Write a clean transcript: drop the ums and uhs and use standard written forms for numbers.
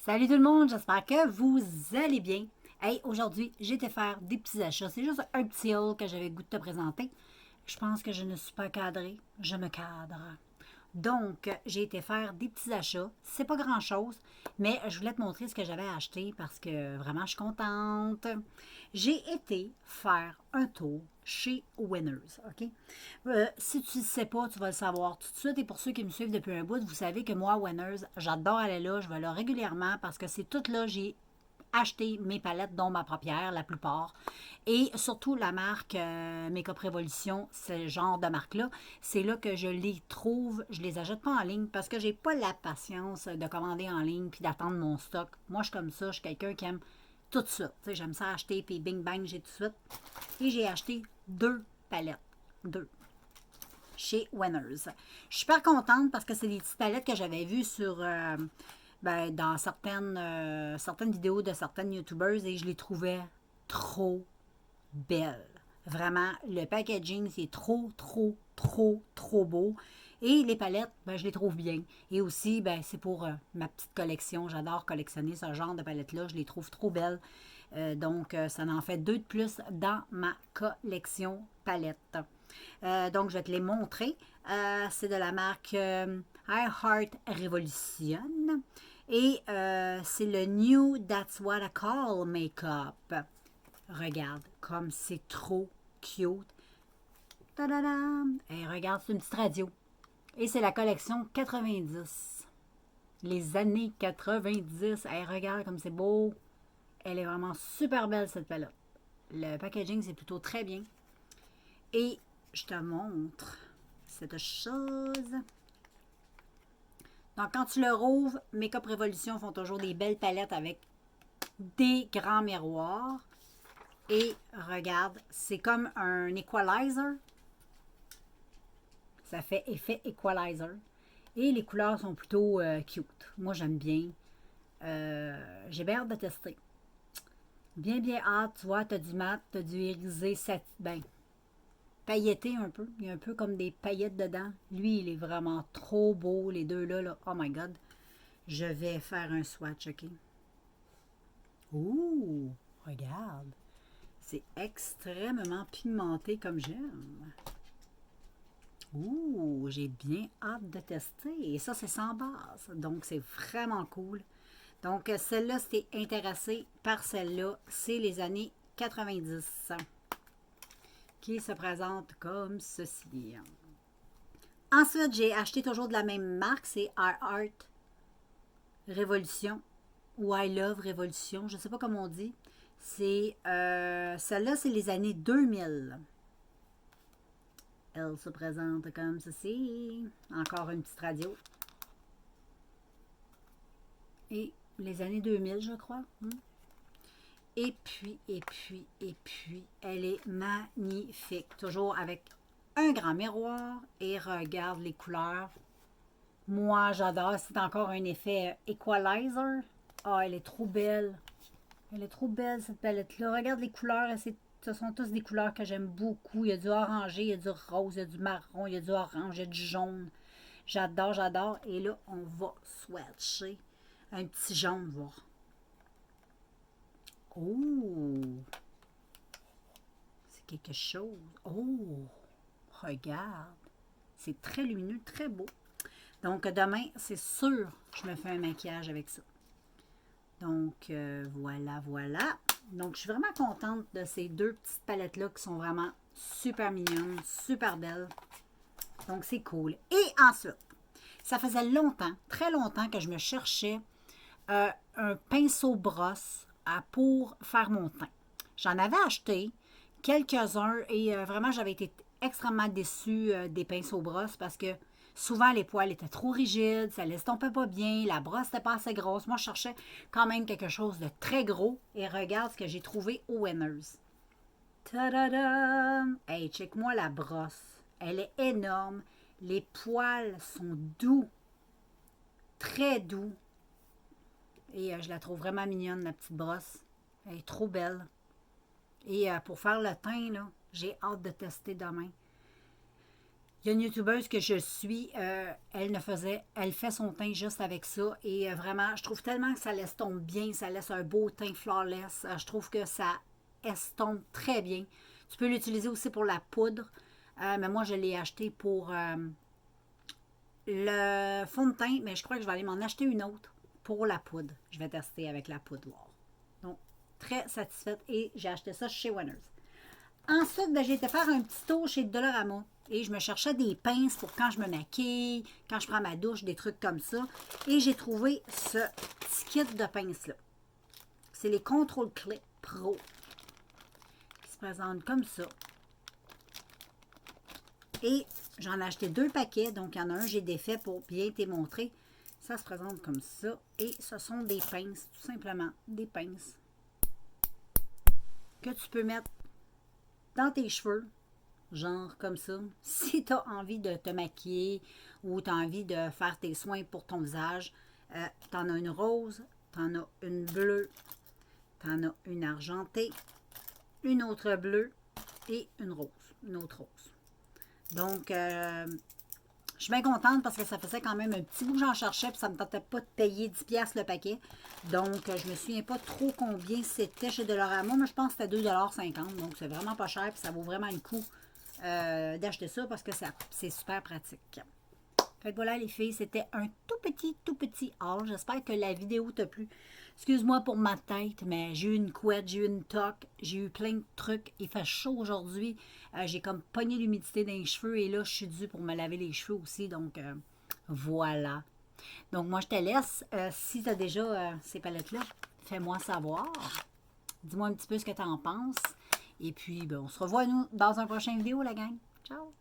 Salut tout le monde, j'espère que vous allez bien. Hey, aujourd'hui, j'ai été faire des petits achats. C'est juste un petit haul que j'avais le goût de te présenter. Je pense que je ne suis pas cadrée, je me cadre. Donc, j'ai été faire des petits achats. C'est pas grand-chose, mais je voulais te montrer ce que j'avais acheté parce que vraiment, je suis contente. J'ai été faire un tour chez Winners, OK? Si tu ne sais pas, tu vas le savoir tout de suite. Et pour ceux qui me suivent depuis un bout, vous savez que moi, Winners, j'adore aller là. Je vais là régulièrement parce que c'est tout là, j'ai acheté mes palettes, dont ma paupière, la plupart. Et surtout la marque Makeup Revolution, ce genre de marque-là, c'est là que je les trouve. Je les achète pas en ligne parce que j'ai pas la patience de commander en ligne puis d'attendre mon stock. Moi, je suis comme ça, je suis quelqu'un qui aime tout de suite. J'aime ça acheter, puis bing bang, j'ai tout de suite. Et j'ai acheté 2 palettes. 2 chez Winners. Je suis super contente parce que c'est des petites palettes que j'avais vues sur dans certaines vidéos de certaines YouTubers et je les trouvais trop belles. Vraiment, le packaging, c'est trop, trop, trop, trop beau. Et les palettes, ben, je les trouve bien. Et aussi, ben, c'est pour ma petite collection. J'adore collectionner ce genre de palettes-là. Je les trouve trop belles. Donc, ça en fait 2 de plus dans ma collection palette. Donc, je vais te les montrer. C'est de la marque I Heart Revolution. Et c'est le New That's What I Call Makeup. Regarde, comme c'est trop cute. Ta-da-dam! Et regarde, c'est une petite radio. Et c'est la collection 90. Les années 90. Et regarde comme c'est beau. Elle est vraiment super belle, cette palette. Le packaging, c'est plutôt très bien. Et je te montre cette chose. Donc, quand tu le rouvres, Makeup Revolution font toujours des belles palettes avec des grands miroirs. Et regarde, c'est comme un equalizer. Ça fait effet equalizer. Et les couleurs sont plutôt cute. Moi, j'aime bien. J'ai bien hâte de tester. Bien, bien hâte. Tu vois, tu as du mat, tu as du irisé, ben, pailleté un peu. Il y a un peu comme des paillettes dedans. Lui, il est vraiment trop beau. Les deux là, là. Oh my God. Je vais faire un swatch, OK? Ouh, regarde. C'est extrêmement pigmenté comme j'aime. Ouh, j'ai bien hâte de tester. Et ça, c'est sans base. Donc, c'est vraiment cool. Donc, celle-là, si t'es intéressé par celle-là, c'est les années 90 qui se présente comme ceci. Ensuite, j'ai acheté toujours de la même marque, c'est I Heart Revolution ou I Love Revolution, je ne sais pas comment on dit. C'est celle-là, c'est les années 2000. Elle se présente comme ceci. Encore une petite radio. Et les années 2000, je crois. Et puis, elle est magnifique. Toujours avec un grand miroir. Et regarde les couleurs. Moi, j'adore. C'est encore un effet equalizer. Ah, elle est trop belle. Elle est trop belle, cette palette-là. Regarde les couleurs. Ce sont tous des couleurs que j'aime beaucoup. Il y a du orangé, il y a du rose, il y a du marron, il y a du orange, il y a du jaune. J'adore, j'adore. Et là, on va swatcher un petit jaune, voir. Oh! C'est quelque chose. Oh! Regarde. C'est très lumineux, très beau. Donc, demain, c'est sûr, je me fais un maquillage avec ça. Donc, voilà, voilà. Donc, je suis vraiment contente de ces deux petites palettes-là qui sont vraiment super mignonnes, super belles. Donc, c'est cool. Et ensuite, ça faisait longtemps, très longtemps que je me cherchais un pinceau brosse pour faire mon teint. J'en avais acheté quelques-uns et vraiment, j'avais été extrêmement déçue des pinceaux brosses parce que souvent, les poils étaient trop rigides, ça l'estompait pas bien, la brosse n'était pas assez grosse. Moi, je cherchais quand même quelque chose de très gros et regarde ce que j'ai trouvé au Winners. Ta-da-da! Hey, check-moi la brosse. Elle est énorme. Les poils sont doux. Très doux. Et je la trouve vraiment mignonne, la petite brosse. Elle est trop belle. Et pour faire le teint, là, j'ai hâte de tester demain. Il y a une youtubeuse que je suis, elle fait son teint juste avec ça et vraiment, je trouve tellement que ça l'estompe bien, ça laisse un beau teint flawless. Je trouve que ça estompe très bien. Tu peux l'utiliser aussi pour la poudre, mais moi je l'ai acheté pour le fond de teint, mais je crois que je vais aller m'en acheter une autre pour la poudre. Je vais tester avec la poudre noire. Donc, très satisfaite et j'ai acheté ça chez Winners. Ensuite, ben, j'ai été faire un petit tour chez Dollarama et je me cherchais des pinces pour quand je me maquille, quand je prends ma douche, des trucs comme ça. Et j'ai trouvé ce petit kit de pinces-là. C'est les Control Clip Pro qui se présentent comme ça. Et j'en ai acheté 2 paquets, donc il y en a un, j'ai défait pour bien te montrer. Ça se présente comme ça. Et ce sont des pinces, tout simplement, des pinces que tu peux mettre dans tes cheveux, genre comme ça. Si tu as envie de te maquiller ou tu as envie de faire tes soins pour ton visage, tu en as une rose, tu en as une bleue, tu en as une argentée, une autre bleue et une rose, une autre rose. Donc, je suis bien contente parce que ça faisait quand même un petit bout que j'en cherchais puis ça ne me tentait pas de payer 10$ le paquet. Donc, je me souviens pas trop combien c'était chez Dollarama, mais je pense que c'était 2,50 $. Donc, c'est vraiment pas cher puis ça vaut vraiment le coup d'acheter ça parce que c'est super pratique. Fait que voilà les filles, c'était un tout petit haul. J'espère que la vidéo t'a plu. Excuse-moi pour ma tête, mais j'ai eu une couette, j'ai eu une toque, j'ai eu plein de trucs. Il fait chaud aujourd'hui. J'ai comme pogné l'humidité dans les cheveux et là, je suis due pour me laver les cheveux aussi. Donc, voilà. Donc, moi, je te laisse. Si tu as déjà ces palettes-là, fais-moi savoir. Dis-moi un petit peu ce que tu en penses. Et puis, ben, on se revoit, nous, dans un prochain vidéo, la gang. Ciao!